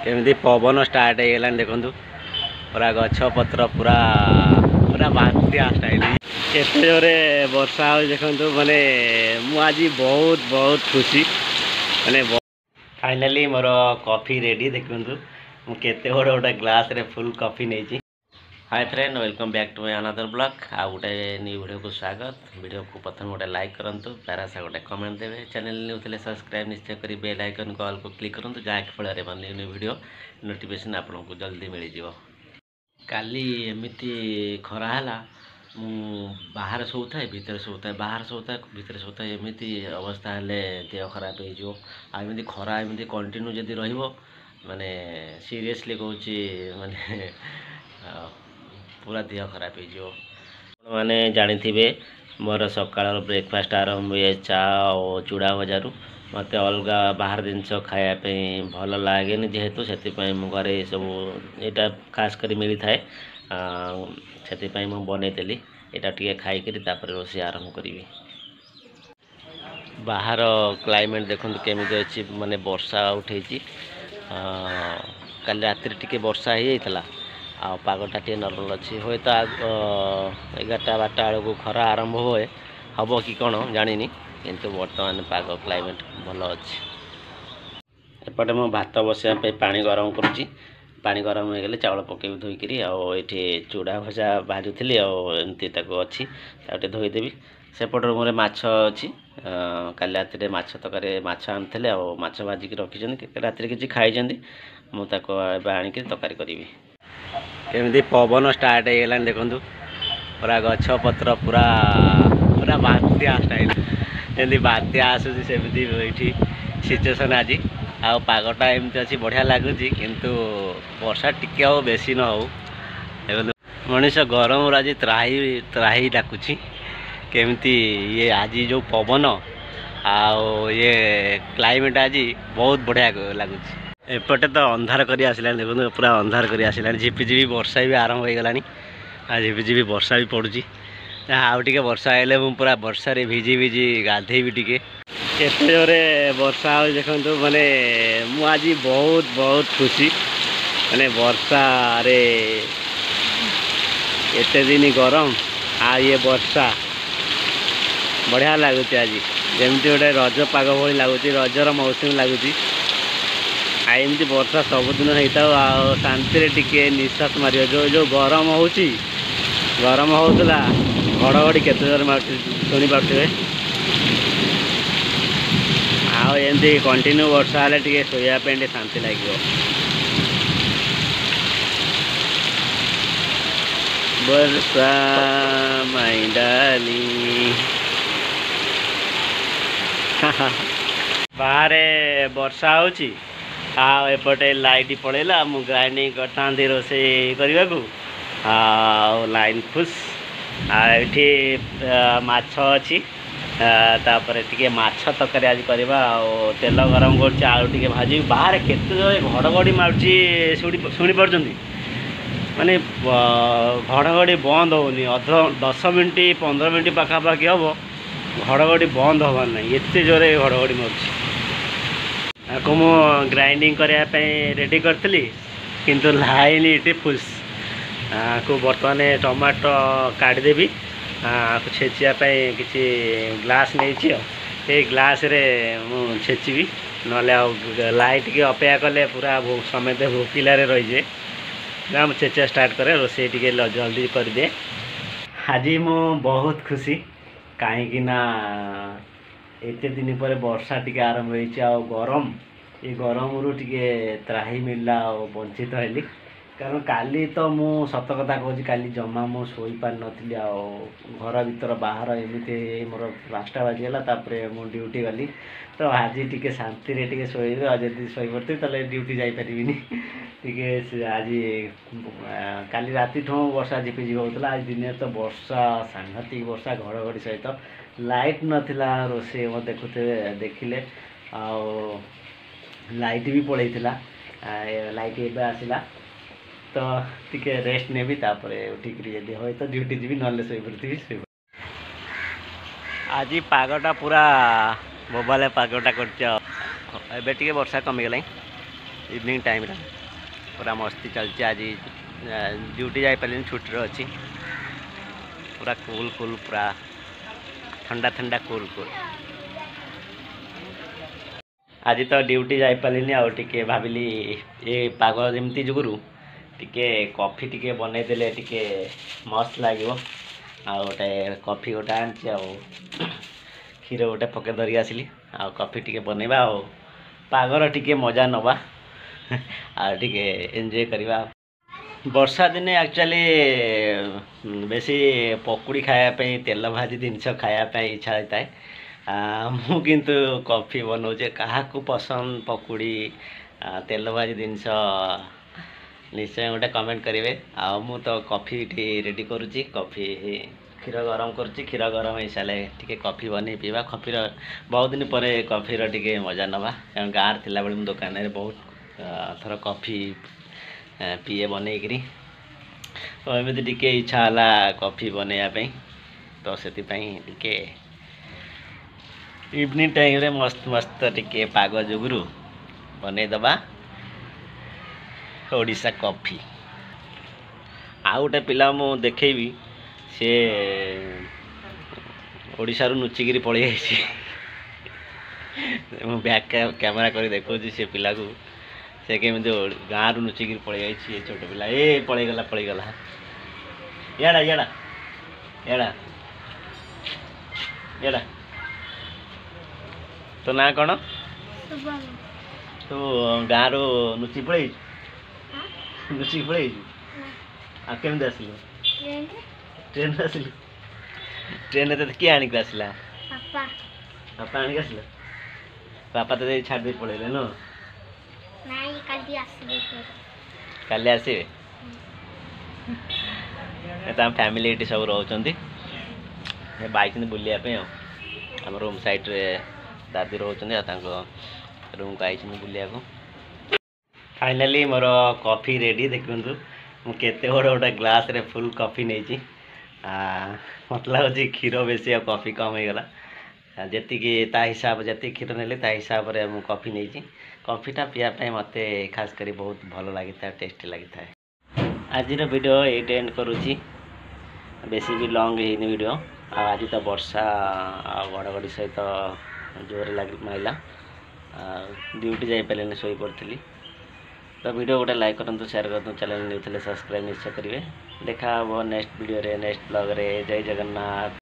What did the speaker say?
एमती पवन स्टार्ट हो गलानी देखु पूरा गछ पत्र पूरा पूरा बांतिया स्टाइल केते जोरे वर्षा हो देखु माने आज बहुत बहुत खुशी माने फाइनाली मोर कॉफी रेडी देखु मुझे बड़ गोटे ग्लास रे फुल कॉफी नहीं। Hi friend welcome back to my another blog आ गोटे न्यू वीडियो को स्वागत। वीडियो को प्रथम गोटे लाइक करंतु प्यारा सा गोटे कमेंट देवे। चैनल न्यू थे सब्सक्राइब निश्चय करी बेल आइकन को ऑल को क्लिक करंतु जहाँकि फल न्यू न्यू वीडियो नोटिफिकेशन आपको जल्दी मिल जाव। काली एमती खरा है बाहर सोता भितर सोता बाहर सोता भितर सोता एमती अवस्था हेले देह खराब हो आमती खरा एमती कंटिन्यू जदि माने सीरियसली कहूँ माने पूरा देह खराब हो मैंने जानी थे मोर सकाल ब्रेकफास्ट आरंभ हुए चा और चूड़ा भजार मत अलग बाहर जिनस खायापी भल लगे जेहेतु से घरे सब यहाँ खास कर मिली थाए से बनईली यहाँ टे खाई रोषे आरंभ करी। बाहर क्लाइमेट देखो केमी अच्छी माने वर्षा उठे काली रात टे वर्षा हो जाता आ पागटा टे नर्माल अच्छी हे तो 11-12 बेलू खरा आरंभ हुए हम कि कौन जानी किंतु बर्तमान पाग क्लाइमेट भल अच्छी। एपटे मो भात बसाई पानी गरम करुँची पानी गरम हो गले चाउल पकई धोईकरी आठी चूड़ा भजा भाजुली आमती अच्छी ताकि धोईदेवी। सेपट मोर माछ अच्छी काली रात माछ तकारी माछ आनी माछ भाजिकी रखी रात किसी खाई मुझे आणिक तकारी करी। एमती पवन स्टार्ट हो गलानी देखु पूरा गछ पत्र पूरा पूरा बांतिया स्टाइल एमती बात्या आसूसी सेमती ये सिचुएसन आज आगटा एमती अच्छी बढ़िया लगुच किंतु वर्षा टिके हो बेसी न हो मनीष गरम आज त्राही त्राही डाकुची केमती ये आज जो पवन आउ ये क्लाइमेट आज बहुत बढ़िया लगुच। एपटे तो अंधार करी आसला देखो पूरा अंधार करी आसला झिपिझिपि वर्षा भी आरंभ हो गलानी आ झिपिझिपि वर्षा भी पड़ुची आउ टे वर्षा हेले पूरा वर्षा रे भिजी भिजी गाधेबी टिके केते जोरे वर्षा हो देखो माने आज बहुत बहुत खुशी माने वर्षा रे एते दिन गरम आ ये वर्षा बढ़िया लगुच आज जमती गोटे रज पाग भली लगुच रजर मौसम लगुच एमती वर्षा सबुदिन होता शांति टिके निश्वास मार जो जो गरम होता घड़घड़ी केते जोर शुणी पारे आमती कंटिन्यू वर्षा हेल्ले टे शोयापी शांति लगे। वर्षा माई डार्लिंग बाहर वर्षा होची एपटे लाइट पड़ेगा मु ग्राइंडिंग करता रोसे करने को लाइन खुश आठी माछ अच्छी तापर टिके माछ तकारी आज करवा तेल गरम कर आलू टिके भाजी बाहर केते घड़घड़ी मारुची शुणी पार्टी माने घड़घड़ी बंद होनी 10 मिनट 15 मिनट पाखापाखि हम घड़घड़ी बंद हबार ना एत जोरे घड़घड़ी मारुची आपको मु ग्राइंडिंग करने रेडी करी किंतु लाइन ये फुल को बर्तमान टमाटो काटिदेवी छेचापी किसी ग्लास नहीं ग्लास रे मु छेचि ना लाइट के अपेक्षा कले पूरा समेत भोकिलारे रही जाए मुझे छेचा स्टार्ट करे रोसे टे जल्दी कर दे। आज मु बहुत खुशी कहीं ना एते दिन पर वर्षा टी आरंभ हो गरम ये गरम रू टे त्राही मिलला वंचित हेली कारण काली तो मु सत कथा कहूँ काली जमा मु शोई पार नी घर भीतर बाहर एमती मोर 5टा बाजीगला मु ड्यूटी गली तो आज टी शांति टे शोबी जब शोई पड़ती ड्यूटी जापरि टे आज काली राति ठूँ वर्षा झिपिझिपि होता आज दिन तो वर्षा सांघातिक वर्षा घड़घड़ी सहित लाइट नाला रोसे मत देखुते देखिले लाइट भी पड़ेगा लाइट एवं आसला तो टिके रेस्ट नेबी उठिक जदि हो तो ड्यूटी जी ना शोई पड़ी। आज पागटा पूरा बोबाले पागटा कर वर्षा कमीगला इवनिंग टाइम पूरा मस्ती चलती आज ड्यूटी जापारे छुट्टी अच्छी पूरा कूल कूल पूरा ठंडा ठंडा कूल कूल आज तो ड्यूटी जापारे आउे भाविली ये पाग जमती जुगुरु टिके कॉफी टिके बनईदे टिके मस्त लगे गोटे कॉफी गोटे आनी क्षीर गोटे पके धरिक आसली आ कॉफी टिके बनवा पागर टिके मजा नवा आगे एंजॉय करवा वर्षा दिने एक्चुअली बेसी पकुड़ी खायापी तेल भाजी जिनस खायापी इच्छा होता है मु किंतु कॉफी बनाऊे क्या पसंद पकुड़ी तेल भाजी जिनस निश्चय गोटे कमेंट करेंगे मु तो कॉफी रेडी करुच्ची कॉफी क्षीर गरम करुच्ची क्षीर गरम हो सारे टी कॉफी बन पीवा कॉफीर बहुत दिन पर कॉफीर टी मजा नवा कारण गाँव थी बेले दुकान में बहुत थर कॉफी पीए बनईकरी तो एमती टी इच्छा है कॉफी बनवाई तो से इवनिंग टाइम रे मस्त मस्त टी पाग जुगुरु बनईदबा ओडिशा कॉफी आ गोटे पिला मु देखी सी ओडिशा रु नुचिकी पलि बैक कैमेरा कर देखो से पिला को से केमी गाँव रु नुचिकी पलि जाइए छोट पिला ए पलैगला याड़ा याड़ा याड़ा याड़ा तो ना कौन तो गाँव रु नुची पलि नुचिकी पलि आ केमी आसिलु ट्रेन आसिलु ट्रेन तो किए आणिक आसला बापा आणिक आसिल बापा तो छाड़ दे पड़े न काली आसवे फैमिली ये सब रोच बाइक बुलायापी आम रूम साइड रे दादी रोच रूम को आई बुलिया फाइनाली मोर कॉफी रेडी देखु मुझे बड़ गोटे ग्लास रे फुल कॉफी नहीं मत लगे क्षीर बेसी कॉफी कम हो गला जी हिसाब जी क्षीर ने हिसाब से मुझे कॉफी नहीं कॉफीटा पीवाई मत खास कर बहुत भल लगी था टेस्टी लगी था आज वीडियो ये एंड करुच्ची बेसी भी लॉन्ग है वीडियो आज तो वर्षा घड़घड़ी सहित जोर लग माइला ड्यूटी जापारे शोई पड़ी तो वीडियो गोटे लाइक करूँ शेयर करूँ चैनल न्यू थे सब्सक्राइब निश्चय करेंगे देखा नेक्स्ट वीडियो रे नेक्स्ट ब्लॉग रे जय जगन्नाथ।